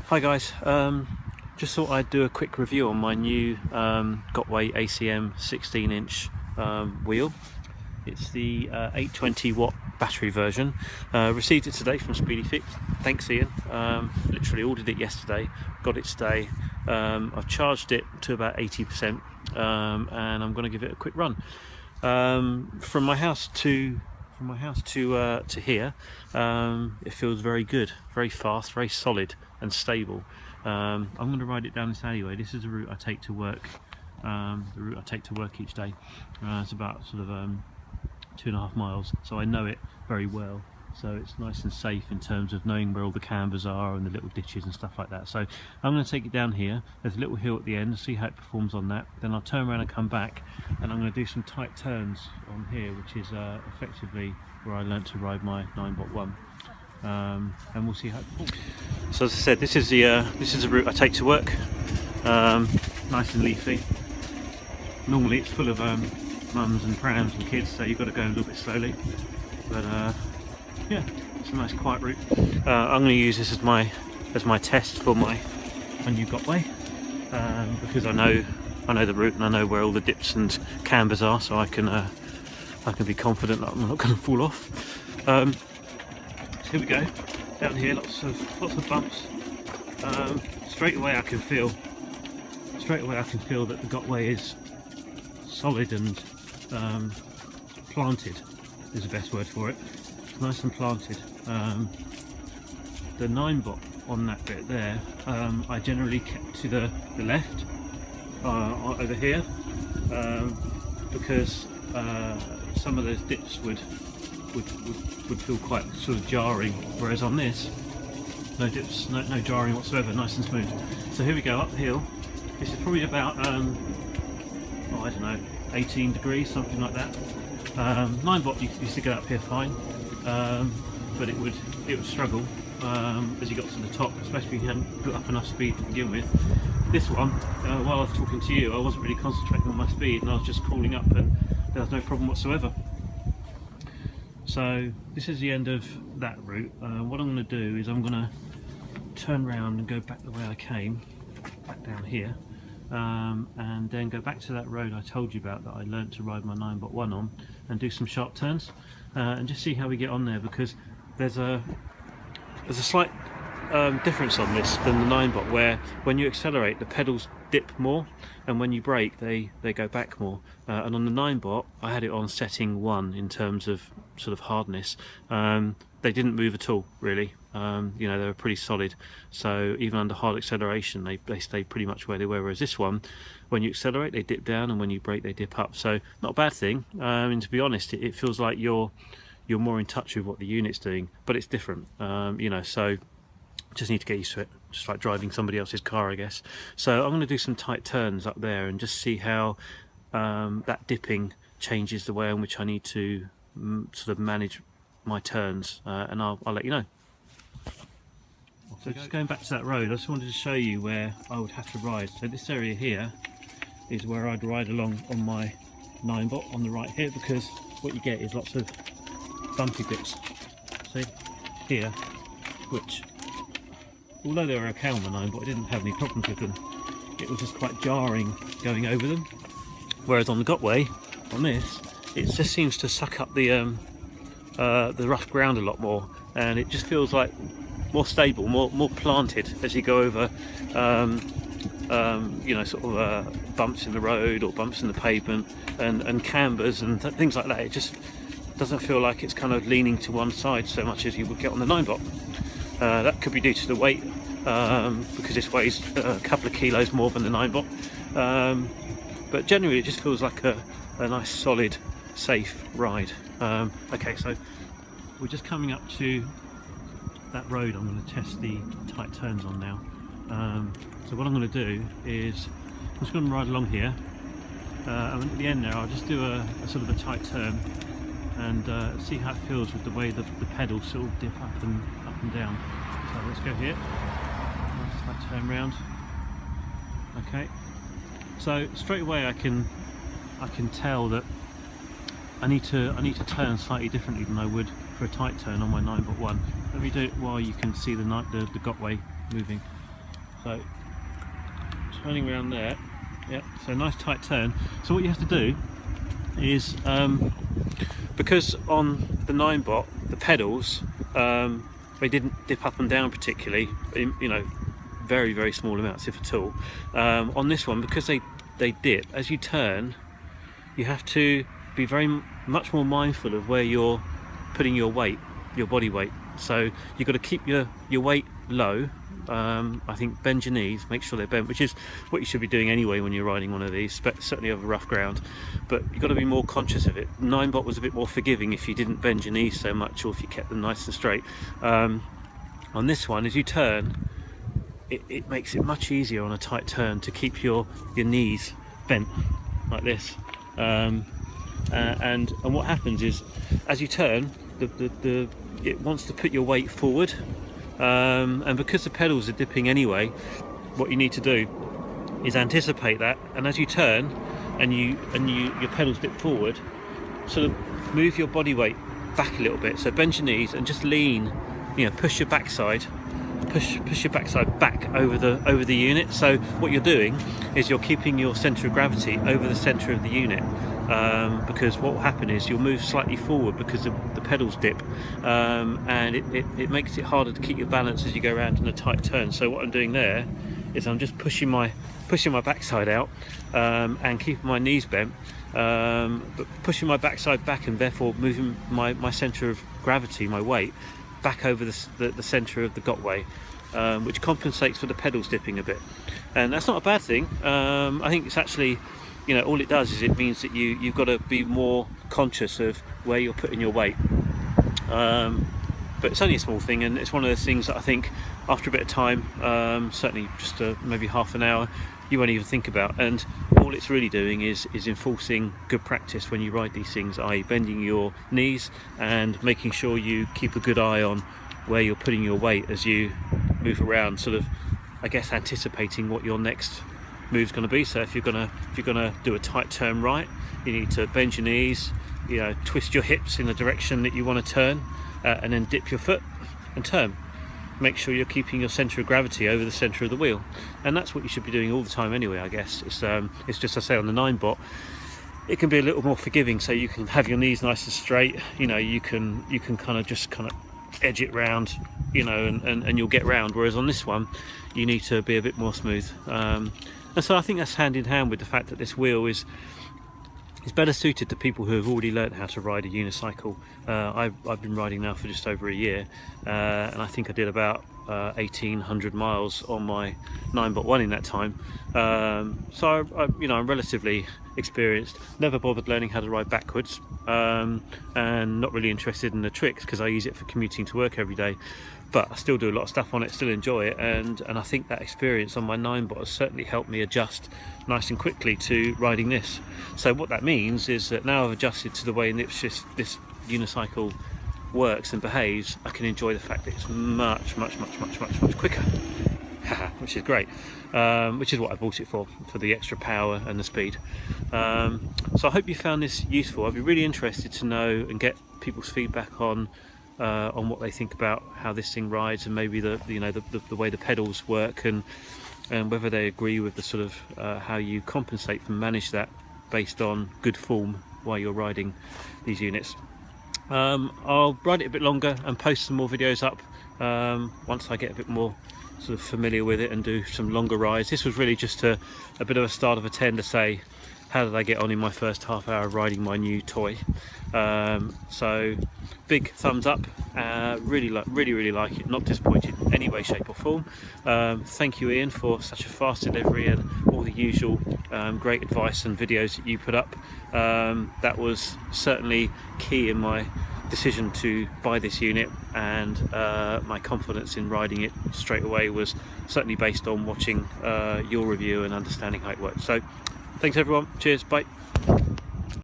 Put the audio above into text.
Hi guys, just thought I'd do a quick review on my new Gotway ACM 16-inch wheel. It's the 820 watt battery version. Received it today from Speedy Fix. Thanks Ian. Literally ordered it yesterday, got it today. I've charged it to about 80% and I'm going to give it a quick run. From my house to here, it feels very good, very fast, very solid and stable. I'm going to ride it down this alleyway. This is the route I take to work. Each day. It's about sort of 2.5 miles, so I know it very well. So it's nice and safe in terms of knowing where all the cambers are and the little ditches and stuff like that. So I'm going to take it down here. There's a little hill at the end, see how it performs on that. Then I'll turn around and come back, and I'm going to do some tight turns on here, which is effectively where I learnt to ride my 9.1. And we'll see how it performs. So as I said, this is the route I take to work. Nice and leafy. Normally it's full of mums and prams and kids, so you've got to go a little bit slowly. But yeah, it's a nice quiet route. I'm going to use this as my test for my new Gotway, because I know the route and I know where all the dips and cambers are, so I can be confident that I'm not going to fall off. So here we go, down here, lots of bumps. Straight away I can feel that the Gotway is solid and planted is the best word for it. Nice and planted. The 9-bot on that bit there, I generally kept to the left over here, because some of those dips would feel quite sort of jarring, whereas on this, no dips, no jarring whatsoever, nice and smooth. So here we go, uphill. This is probably about I don't know, 18 degrees, something like that. 9-bot you used to get up here fine, but it would struggle as you got to the top, especially if you hadn't put up enough speed to begin with. This one, while I was talking to you, I wasn't really concentrating on my speed and I was just crawling up, and there was no problem whatsoever. So this is the end of that route. What I'm going to do is I'm going to turn around and go back the way I came, back down here. And then go back to that road I told you about that I learnt to ride my 9.1 on, and do some sharp turns, and just see how we get on there, because there's a slight difference on this than the 9-bot, where when you accelerate the pedals dip more, and when you brake they go back more, and on the 9-bot I had it on setting 1 in terms of sort of hardness. They didn't move at all really. You know, they were pretty solid, so even under hard acceleration they stayed pretty much where they were, whereas this one, when you accelerate they dip down and when you brake they dip up. So not a bad thing. And to be honest, it feels like you're more in touch with what the unit's doing, but it's different. You know, so just need to get used to it, just like driving somebody else's car, I guess. So I'm going to do some tight turns up there and just see how that dipping changes the way in which I need to sort of manage my turns, and I'll let you know. So just going back to that road, I just wanted to show you where I would have to ride. So this area here is where I'd ride along on my 9-bot on the right here, because what you get is lots of bumpy bits. See here, which, although they were okay on the 9-bot, I didn't have any problems with them. It was just quite jarring going over them. Whereas on the Gotway, on this, it just seems to suck up the rough ground a lot more, and it just feels like more stable, more planted as you go over you know, sort of bumps in the road or bumps in the pavement and cambers and things like that. It just doesn't feel like it's kind of leaning to one side so much as you would get on the 9-bot. That could be due to the weight, because this weighs a couple of kilos more than the 9-bot, but generally it just feels like a nice solid safe ride. Okay, so we're just coming up to that road I'm going to test the tight turns on now. So what I'm going to do is I'm just going to ride along here, and at the end there I'll just do a sort of a tight turn and see how it feels with the way the pedals sort of dip up and down. So let's go here, nice tight turn round. Okay, so straight away I can tell that I need to turn slightly differently than I would for a tight turn on my 9.1. Let me do it while you can see the Gotway moving. So turning around there, yeah, so nice tight turn. So what you have to do is, because on the 9-bot the pedals, they didn't dip up and down particularly, you know, very small amounts if at all. On this one, because they dip as you turn, you have to be much more mindful of where you're putting your weight, your body weight. So you've got to keep your weight low. I think bend your knees, make sure they're bent, which is what you should be doing anyway when you're riding one of these, certainly over rough ground, but you've got to be more conscious of it. 9-bot was a bit more forgiving if you didn't bend your knees so much, or if you kept them nice and straight. On this one, as you turn, it makes it much easier on a tight turn to keep your knees bent like this. And what happens is, as you turn, it wants to put your weight forward, and because the pedals are dipping anyway, what you need to do is anticipate that, and as you turn and your pedals dip forward, sort of move your body weight back a little bit. So bend your knees and just lean, you know, push your backside back over the unit. So what you're doing is you're keeping your center of gravity over the center of the unit, because what will happen is you'll move slightly forward because the pedals dip, and it makes it harder to keep your balance as you go around in a tight turn. So what I'm doing there is I'm just pushing my backside out, and keeping my knees bent, but pushing my backside back, and therefore moving my center of gravity, my weight, back over the center of the Gotway, which compensates for the pedals dipping a bit. And that's not a bad thing. I think it's actually, you know, all it does is it means that you've got to be more conscious of where you're putting your weight. But it's only a small thing, and it's one of those things that I think after a bit of time, certainly just maybe half an hour, you won't even think about. And all it's really doing is enforcing good practice when you ride these things, i.e. bending your knees and making sure you keep a good eye on where you're putting your weight as you move around, sort of, I guess, anticipating what your next move's going to be. So if you're gonna do a tight turn right, you need to bend your knees, you know, twist your hips in the direction that you want to turn, and then dip your foot and turn. Make sure you're keeping your center of gravity over the center of the wheel, and that's what you should be doing all the time anyway, I guess. It's just, I say, on the 9-bot it can be a little more forgiving, so you can have your knees nice and straight, you know, you can kind of edge it round, you know, and you'll get round, whereas on this one you need to be a bit more smooth. And so I think that's hand in hand with the fact that this wheel is better suited to people who have already learned how to ride a unicycle. I've been riding now for just over a year, and I think I did about 1,800 miles on my 9-bot 1 in that time. So I'm relatively experienced. Never bothered learning how to ride backwards, and not really interested in the tricks because I use it for commuting to work every day. But I still do a lot of stuff on it, still enjoy it, and I think that experience on my 9-bot has certainly helped me adjust nice and quickly to riding this. So what that means is that now I've adjusted to the way in which this unicycle works and behaves, I can enjoy the fact that it's much quicker, which is great, which is what I bought it for the extra power and the speed. So I hope you found this useful. I'd be really interested to know and get people's feedback on what they think about how this thing rides, and maybe the way the pedals work, and whether they agree with the sort of how you compensate and manage that based on good form while you're riding these units. I'll ride it a bit longer and post some more videos up once I get a bit more sort of familiar with it and do some longer rides. This was really just a bit of a start of a 10 to say, how did I get on in my first half hour of riding my new toy? So big thumbs up. Really like it, not disappointed in any way, shape or form. Thank you, Ian, for such a fast delivery and all the usual great advice and videos that you put up. That was certainly key in my decision to buy this unit, and my confidence in riding it straight away was certainly based on watching your review and understanding how it works. So thanks everyone, cheers, bye.